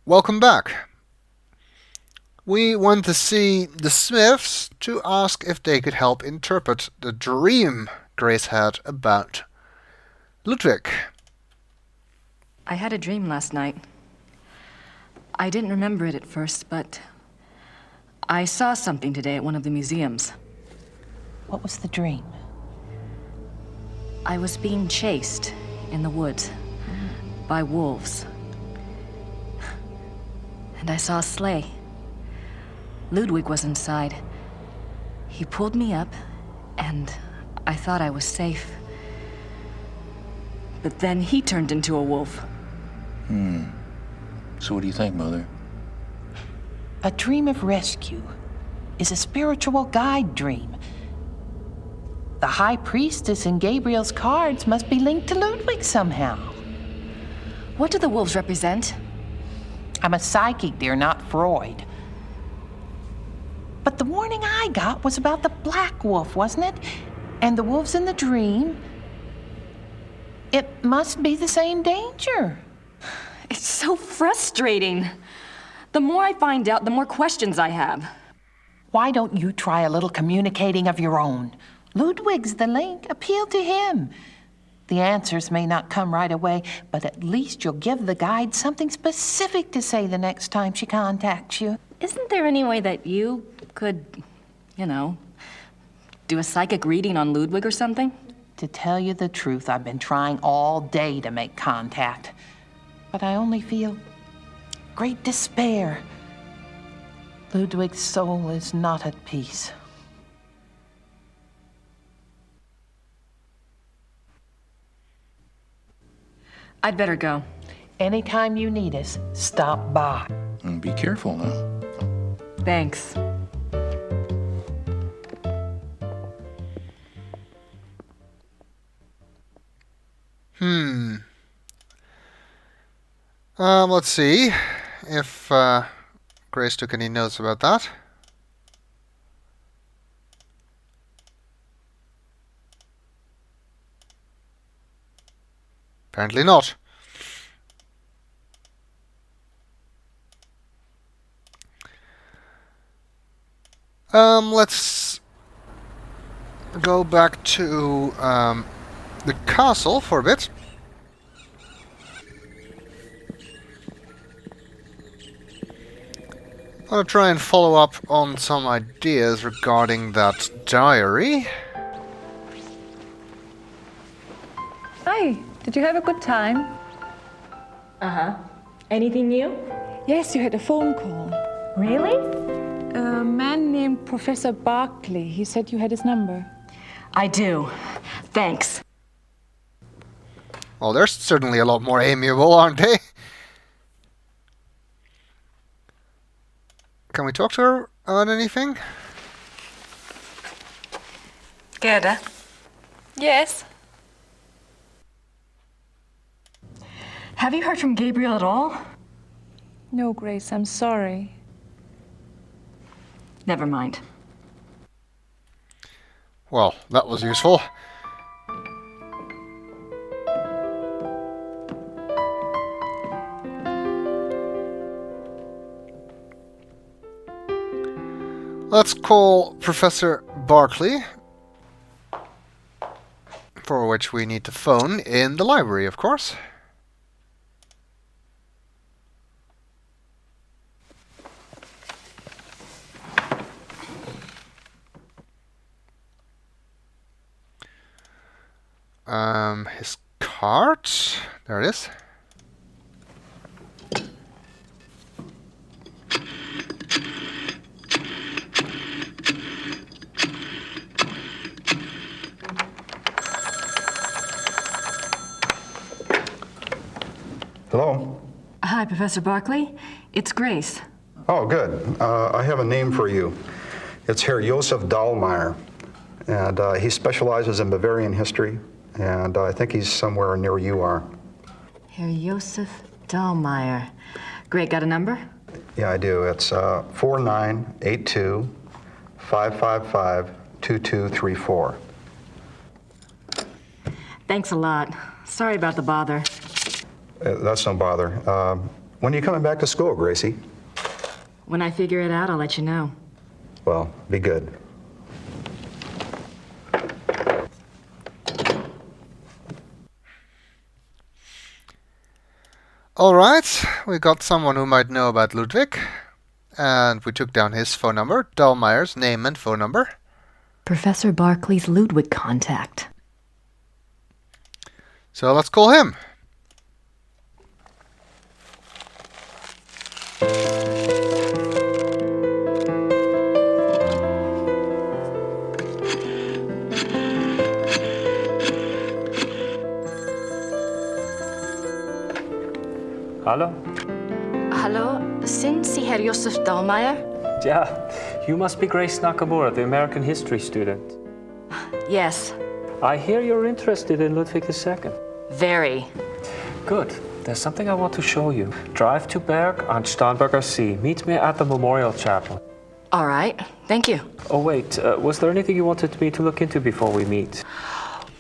Welcome back. We went to see the Smiths to ask if they could help interpret the dream Grace had about Ludwig. I had a dream last night. I didn't remember it at first, but I saw something today at one of the museums. What was the dream? I was being chased in the woods by wolves. And I saw a sleigh. Ludwig was inside. He pulled me up, and I thought I was safe. But then he turned into a wolf. So what do you think, Mother? A dream of rescue is a spiritual guide dream. The High Priestess in Gabriel's cards must be linked to Ludwig somehow. What do the wolves represent? I'm a psychic, dear, not Freud. But the warning I got was about the black wolf, wasn't it? And the wolves in the dream. It must be the same danger. It's so frustrating. The more I find out, the more questions I have. Why don't you try a little communicating of your own? Ludwig's the link. Appeal to him. The answers may not come right away, but at least you'll give the guide something specific to say the next time she contacts you. Isn't there any way that you could, do a psychic reading on Ludwig or something? To tell you the truth, I've been trying all day to make contact, but I only feel great despair. Ludwig's soul is not at peace. I'd better go. Anytime you need us, stop by. And be careful now. Thanks. Let's see if Grace took any notes about that. Apparently not. Let's go back to the castle for a bit. I'm gonna try and follow up on some ideas regarding that diary. Hi, did you have a good time? Uh-huh. Anything new? Yes, you had a phone call. Really? A man named Professor Barkley. He said you had his number. I do. Thanks. Well, they're certainly a lot more amiable, aren't they? Can we talk to her about anything? Gerda? Yes. Have you heard from Gabriel at all? No, Grace, I'm sorry. Never mind. Well, that was useful. Let's call Professor Barkley, for which we need to phone in the library, of course. His card. There it is. Hello? Hi, Professor Barkley. It's Grace. Oh, good. I have a name for you. It's Herr Josef Dallmeier, and he specializes in Bavarian history, and I think he's somewhere near you are. Herr Josef Dallmeier. Great, got a number? Yeah, I do. It's 4982-555-2234. Thanks a lot. Sorry about the bother. That's no bother. When are you coming back to school, Gracie? When I figure it out, I'll let you know. Well, be good. Alright, we got someone who might know about Ludwig. And we took down his phone number, Dallmeier's name and phone number. Professor Barclay's Ludwig contact. So let's call him. Hallo? Hallo, sind Sie Herr Josef Dallmeier? Yeah, you must be Grace Nakamura, the American history student. Yes, I hear you're interested in Ludwig II. very. Good. There's something I want to show you. Drive to Berg on Starnberger See. Meet me at the Memorial Chapel. All right, thank you. Oh, wait. Was there anything you wanted me to look into before we meet?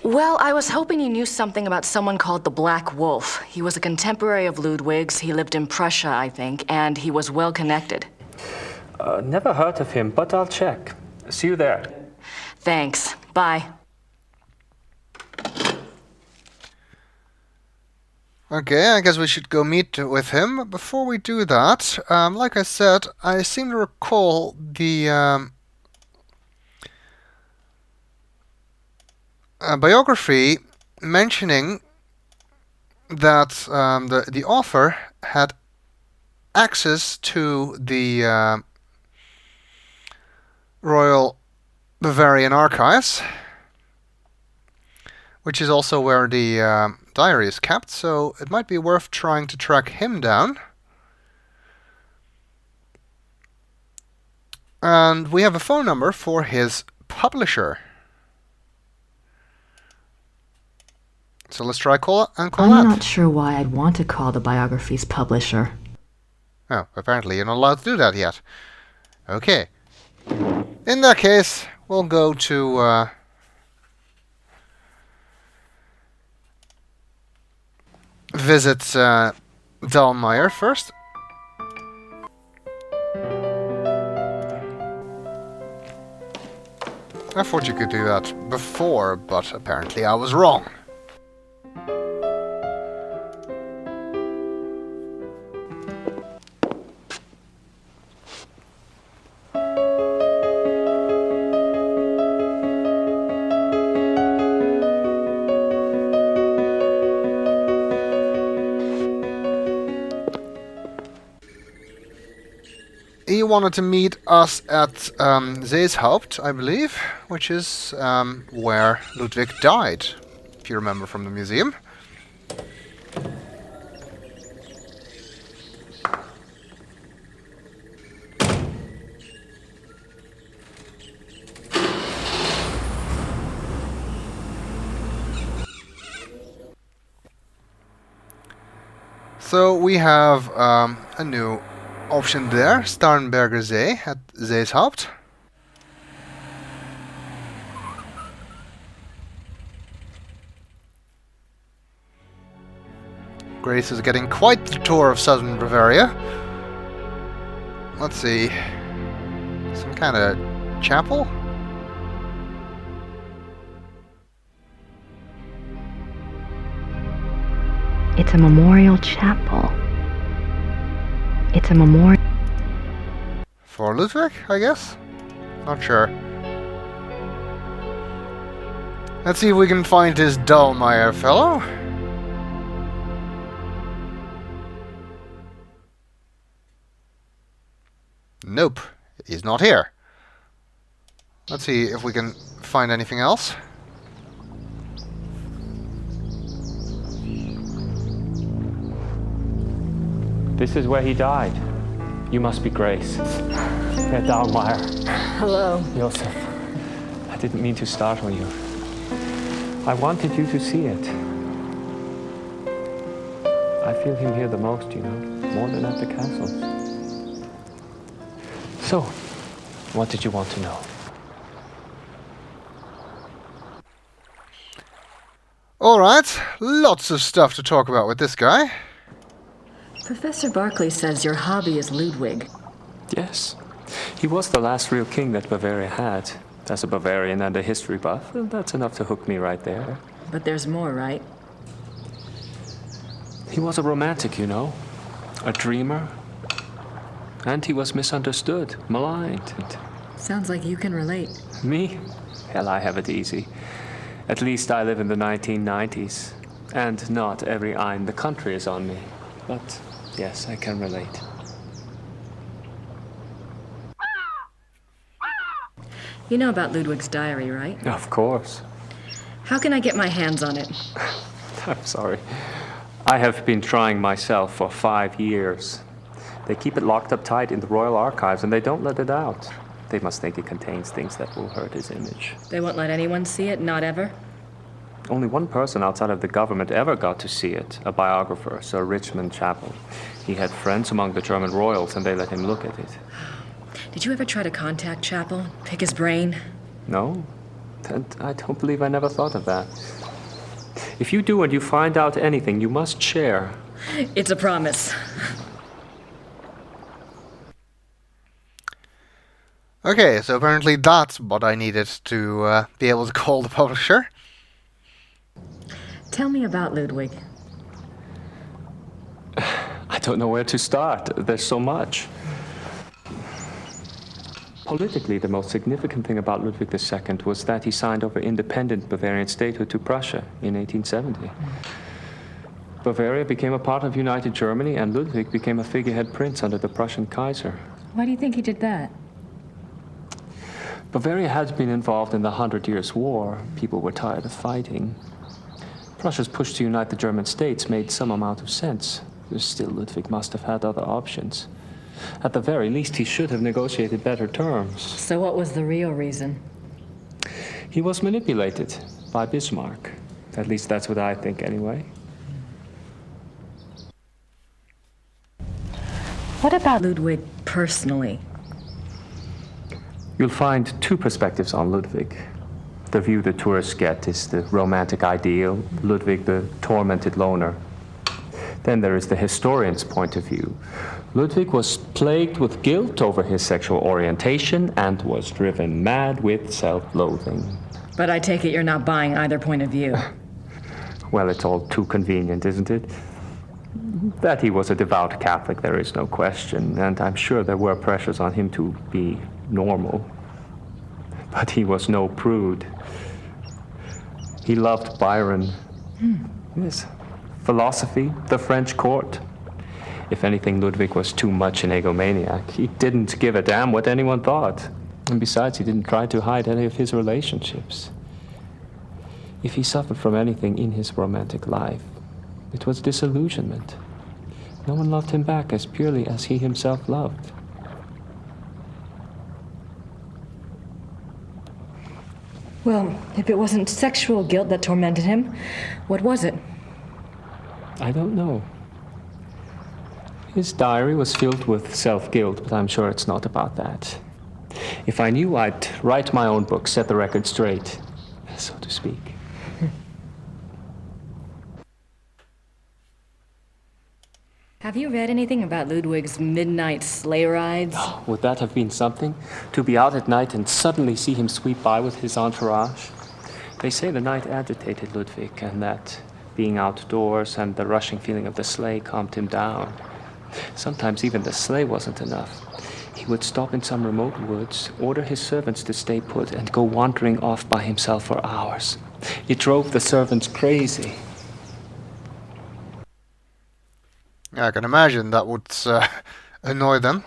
Well, I was hoping you knew something about someone called the Black Wolf. He was a contemporary of Ludwig's. He lived in Prussia, I think, and he was well connected. Never heard of him, but I'll check. See you there. Thanks. Bye. Okay, I guess we should go meet with him. But before we do that, like I said, I seem to recall the biography mentioning that the author had access to the Royal Bavarian Archives, which is also where the diary is kept, so it might be worth trying to track him down. And we have a phone number for his publisher. So let's try call that. I'm not sure why I'd want to call the biography's publisher. Oh, apparently you're not allowed to do that yet. Okay. In that case, we'll go to visit Dallmeier first. I thought you could do that before, but apparently I was wrong. He wanted to meet us at Seeshaupt, I believe, which is where Ludwig died, if you remember from the museum. So we have a new option there, Starnberger See at Seeshaupt. Grace is getting quite the tour of southern Bavaria. Let's see. Some kind of chapel? It's a memorial chapel. It's a memorial. For Ludwig, I guess? Not sure. Let's see if we can find this Dallmeier fellow. Nope, he's not here. Let's see if we can find anything else. This is where he died. You must be Grace. Herr Dallmeier. Hello. Josef. I didn't mean to startle you. I wanted you to see it. I feel him here the most, you know, more than at the castle. So, what did you want to know? Alright, lots of stuff to talk about with this guy. Professor Barclay says your hobby is Ludwig. Yes. He was the last real king that Bavaria had. As a Bavarian and a history buff, that's enough to hook me right there. But there's more, right? He was a romantic, you know. A dreamer. And he was misunderstood, maligned. Sounds like you can relate. Me? Hell, I have it easy. At least I live in the 1990s. And not every eye in the country is on me. But yes, I can relate. You know about Ludwig's diary, right? Of course. How can I get my hands on it? I'm sorry. I have been trying myself for 5 years. They keep it locked up tight in the Royal Archives and they don't let it out. They must think it contains things that will hurt his image. They won't let anyone see it, not ever? Only one person outside of the government ever got to see it, a biographer, Sir Richmond Chapel. He had friends among the German royals and they let him look at it. Did you ever try to contact Chapel? Pick his brain? No, and I don't believe I never thought of that. If you do and you find out anything, you must share. It's a promise. Okay, so apparently that's what I needed to be able to call the publisher. Tell me about Ludwig. I don't know where to start. There's so much. Politically, the most significant thing about Ludwig II was that he signed over independent Bavarian statehood to Prussia in 1870. Bavaria became a part of United Germany, and Ludwig became a figurehead prince under the Prussian Kaiser. Why do you think he did that? Bavaria had been involved in the 100 Years' War. People were tired of fighting. Prussia's push to unite the German states made some amount of sense. Still, Ludwig must have had other options. At the very least, he should have negotiated better terms. So what was the real reason? He was manipulated by Bismarck. At least that's what I think, anyway. What about Ludwig personally? You'll find two perspectives on Ludwig. The view the tourists get is the romantic ideal, Ludwig the tormented loner. Then there is the historian's point of view. Ludwig was plagued with guilt over his sexual orientation and was driven mad with self-loathing. But I take it you're not buying either point of view. Well, it's all too convenient, isn't it? That he was a devout Catholic, there is no question, and I'm sure there were pressures on him to be normal. But he was no prude. He loved Byron. Yes. Philosophy, the French court. If anything, Ludwig was too much an egomaniac. He didn't give a damn what anyone thought. And besides, he didn't try to hide any of his relationships. If he suffered from anything in his romantic life, it was disillusionment. No one loved him back as purely as he himself loved. Well, if it wasn't sexual guilt that tormented him, what was it? I don't know. His diary was filled with self-guilt, but I'm sure it's not about that. If I knew, I'd write my own book, set the record straight, so to speak. Have you read anything about Ludwig's midnight sleigh rides? Would that have been something? To be out at night and suddenly see him sweep by with his entourage? They say the night agitated Ludwig, and that being outdoors and the rushing feeling of the sleigh calmed him down. Sometimes even the sleigh wasn't enough. He would stop in some remote woods, order his servants to stay put, and go wandering off by himself for hours. It drove the servants crazy. I can imagine that would annoy them.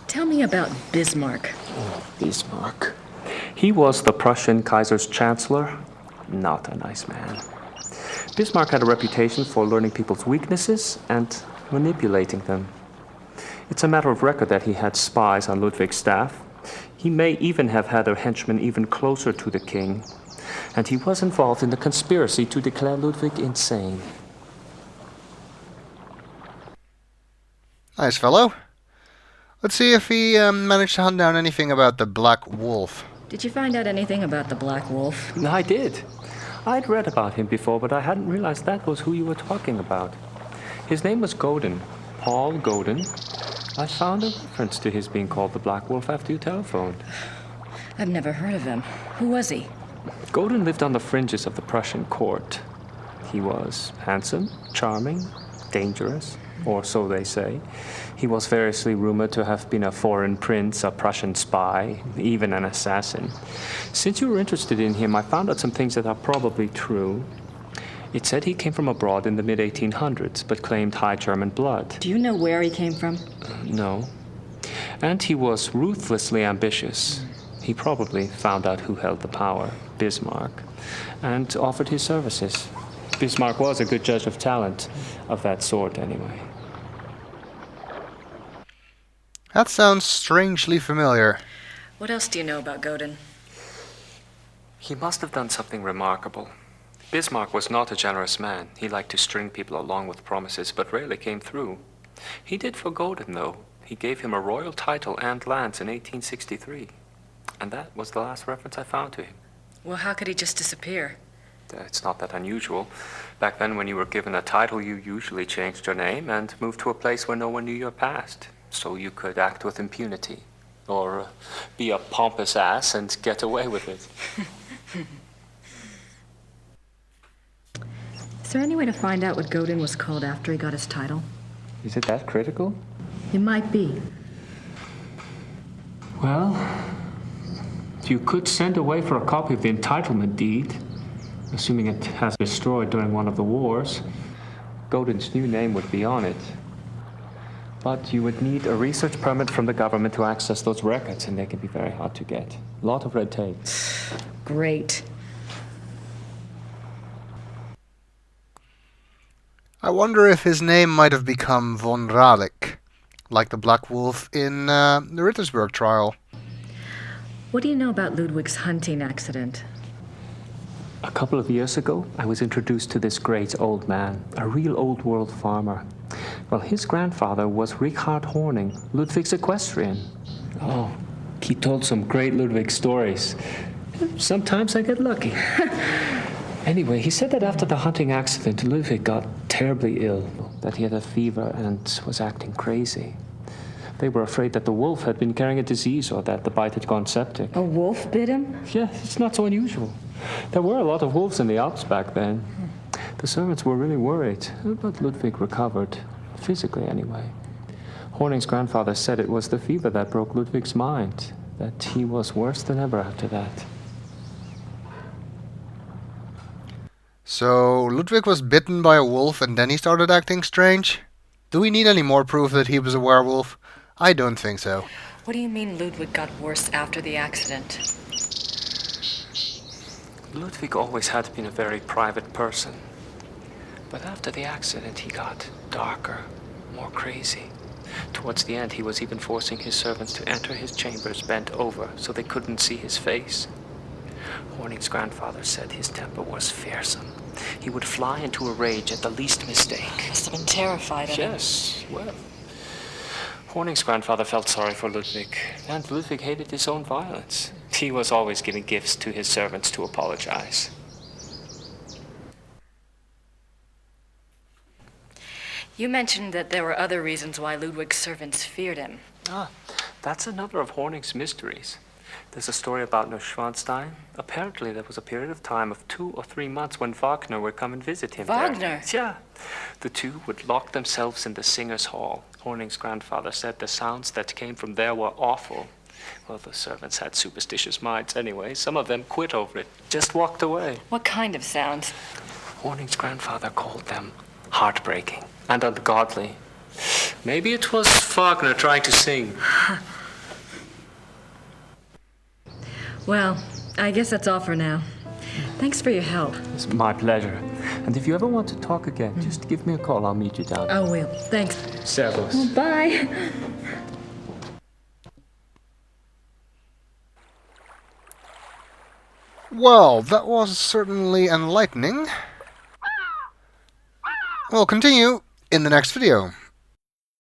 Tell me about Bismarck. Oh, Bismarck. He was the Prussian Kaiser's chancellor. Not a nice man. Bismarck had a reputation for learning people's weaknesses and manipulating them. It's a matter of record that he had spies on Ludwig's staff. He may even have had a henchman even closer to the king. And he was involved in the conspiracy to declare Ludwig insane. Nice fellow. Let's see if he managed to hunt down anything about the Black Wolf. Did you find out anything about the Black Wolf? I did. I'd read about him before, but I hadn't realized that was who you were talking about. His name was Godin. Paul Godin. I found a reference to his being called the Black Wolf after you telephoned. I've never heard of him. Who was he? Godin lived on the fringes of the Prussian court. He was handsome, charming, dangerous, or so they say. He was variously rumored to have been a foreign prince, a Prussian spy, even an assassin. Since you were interested in him, I found out some things that are probably true. It said he came from abroad in the mid-1800s, but claimed high German blood. Do you know where he came from? No. And he was ruthlessly ambitious. He probably found out who held the power, Bismarck, and offered his services. Bismarck was a good judge of talent, of that sort anyway. That sounds strangely familiar. What else do you know about Godin? He must have done something remarkable. Bismarck was not a generous man. He liked to string people along with promises, but rarely came through. He did for Godin, though. He gave him a royal title and lands in 1863. And that was the last reference I found to him. Well, how could he just disappear? It's not that unusual. Back then, when you were given a title, you usually changed your name and moved to a place where no one knew your past, so you could act with impunity, or be a pompous ass and get away with it. Is there any way to find out what Godin was called after he got his title? Is it that critical? It might be. Well, you could send away for a copy of the entitlement deed, assuming it has been destroyed during one of the wars. Godin's new name would be on it. But you would need a research permit from the government to access those records, and they can be very hard to get. A lot of red tape. Great. I wonder if his name might have become von Radek, like the Black Wolf in the Rittersberg trial. What do you know about Ludwig's hunting accident? A couple of years ago, I was introduced to this great old man, a real old-world farmer. Well, his grandfather was Richard Horning, Ludwig's equestrian. Oh, he told some great Ludwig stories. Sometimes I get lucky. Anyway, he said that after the hunting accident, Ludwig got terribly ill, that he had a fever and was acting crazy. They were afraid that the wolf had been carrying a disease or that the bite had gone septic. A wolf bit him? Yeah, it's not so unusual. There were a lot of wolves in the Alps back then. The servants were really worried, but Ludwig recovered, physically anyway. Horning's grandfather said it was the fever that broke Ludwig's mind, that he was worse than ever after that. So Ludwig was bitten by a wolf and then he started acting strange? Do we need any more proof that he was a werewolf? I don't think so. What do you mean Ludwig got worse after the accident? Ludwig always had been a very private person. But after the accident, he got darker, more crazy. Towards the end, he was even forcing his servants to enter his chambers bent over so they couldn't see his face. Horning's grandfather said his temper was fearsome. He would fly into a rage at the least mistake. Must have been terrified of him. Yes, well. Horning's grandfather felt sorry for Ludwig, and Ludwig hated his own violence. He was always giving gifts to his servants to apologize. You mentioned that there were other reasons why Ludwig's servants feared him. That's another of Horning's mysteries. There's a story about Neuschwanstein. Apparently there was a period of time of 2 or 3 months when Wagner would come and visit him Wagner? there. Yeah. The two would lock themselves in the singers' hall. Horning's grandfather said the sounds that came from there were awful. Well, the servants had superstitious minds anyway. Some of them quit over it, just walked away. What kind of sounds? Horning's grandfather called them heartbreaking and ungodly. Maybe it was Wagner trying to sing. Well, I guess that's all for now. Thanks for your help. It's my pleasure. And if you ever want to talk again, just give me a call. I'll meet you down there. I will. Thanks. Servus. Bye. Well, that was certainly enlightening. We'll continue in the next video.